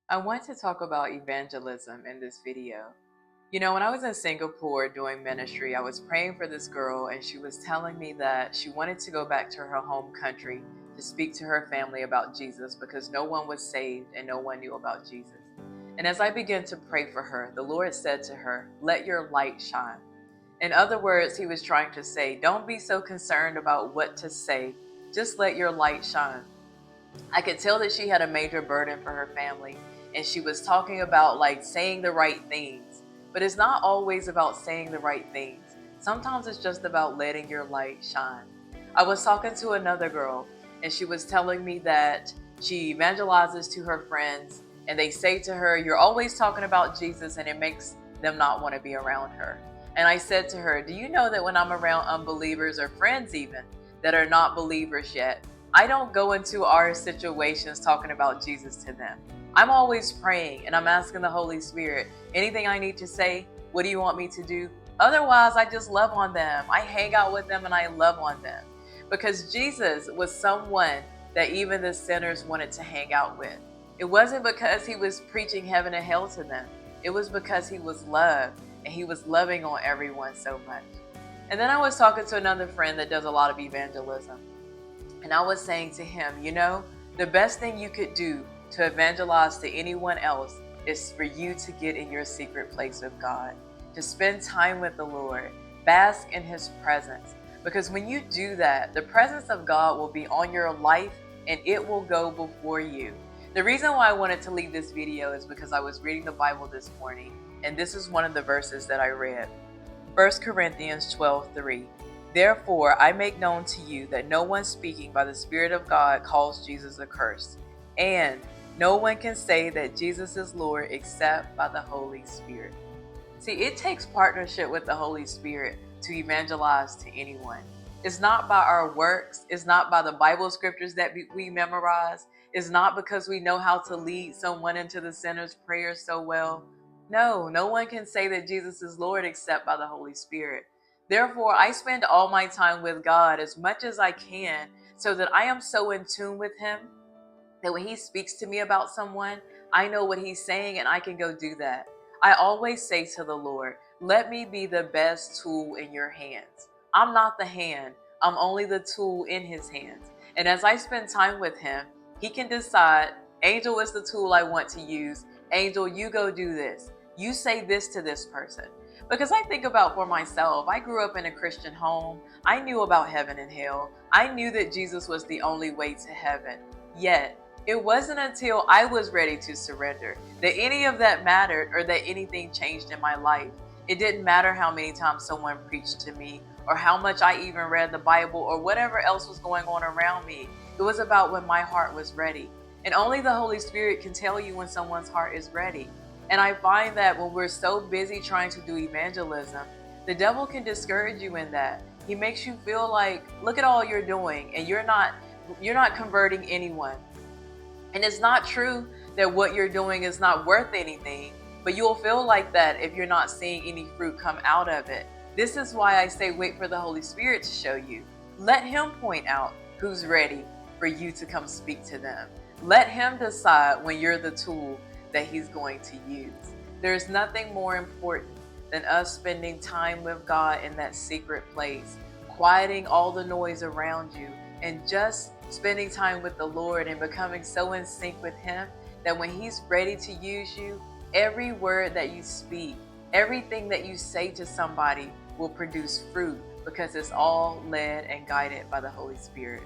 I want to talk about evangelism in this video. When I was in Singapore doing ministry, I was praying for this girl, and she was telling me that she wanted to go back to her home country to speak to her family about Jesus because no one was saved and no one knew about Jesus. And as I began to pray for her, the Lord said to her, "Let your light shine." In other words, He was trying to say, don't be so concerned about what to say, just let your light shine. I could tell that she had a major burden for her family, and she was talking about like saying the right things. But it's not always about saying the right things. Sometimes it's just about letting your light shine. I was talking to another girl, and she was telling me that she evangelizes to her friends, and they say to her, "You're always talking about Jesus," and it makes them not want to be around her. And I said to her, "Do you know that when I'm around unbelievers or friends even that are not believers yet, I don't go into our situations talking about Jesus to them. I'm always praying and I'm asking the Holy Spirit, anything I need to say, what do you want me to do?" Otherwise, I just love on them. I hang out with them and I love on them. Because Jesus was someone that even the sinners wanted to hang out with. It wasn't because He was preaching heaven and hell to them. It was because He was love and He was loving on everyone so much. And then I was talking to another friend that does a lot of evangelism. And I was saying to him, the best thing you could do to evangelize to anyone else is for you to get in your secret place with God, to spend time with the Lord, bask in His presence. Because when you do that, the presence of God will be on your life and it will go before you. The reason why I wanted to leave this video is because I was reading the Bible this morning, and this is one of the verses that I read. 1 Corinthians 12:3. Therefore, I make known to you that no one speaking by the Spirit of God calls Jesus accursed, and no one can say that Jesus is Lord except by the Holy Spirit. See, it takes partnership with the Holy Spirit to evangelize to anyone. It's not by our works. It's not by the Bible scriptures that we memorize. It's not because we know how to lead someone into the sinner's prayer so well. No, no one can say that Jesus is Lord except by the Holy Spirit. Therefore, I spend all my time with God as much as I can so that I am so in tune with Him that when He speaks to me about someone, I know what He's saying and I can go do that. I always say to the Lord, let me be the best tool in your hands. I'm not the hand, I'm only the tool in His hands. And as I spend time with Him, He can decide, Angel is the tool I want to use. Angel, you go do this. You say this to this person. Because I think about for myself, I grew up in a Christian home. I knew about heaven and hell. I knew that Jesus was the only way to heaven. Yet, it wasn't until I was ready to surrender that any of that mattered or that anything changed in my life. It didn't matter how many times someone preached to me or how much I even read the Bible or whatever else was going on around me. It was about when my heart was ready. And only the Holy Spirit can tell you when someone's heart is ready. And I find that when we're so busy trying to do evangelism, the devil can discourage you in that. He makes you feel like, look at all you're doing, and you're not converting anyone. And it's not true that what you're doing is not worth anything, but you'll feel like that if you're not seeing any fruit come out of it. This is why I say wait for the Holy Spirit to show you. Let Him point out who's ready for you to come speak to them. Let Him decide when you're the tool that He's going to use. There's nothing more important than us spending time with God in that secret place, quieting all the noise around you, and just spending time with the Lord and becoming so in sync with Him that when He's ready to use you, every word that you speak, everything that you say to somebody will produce fruit because it's all led and guided by the Holy Spirit.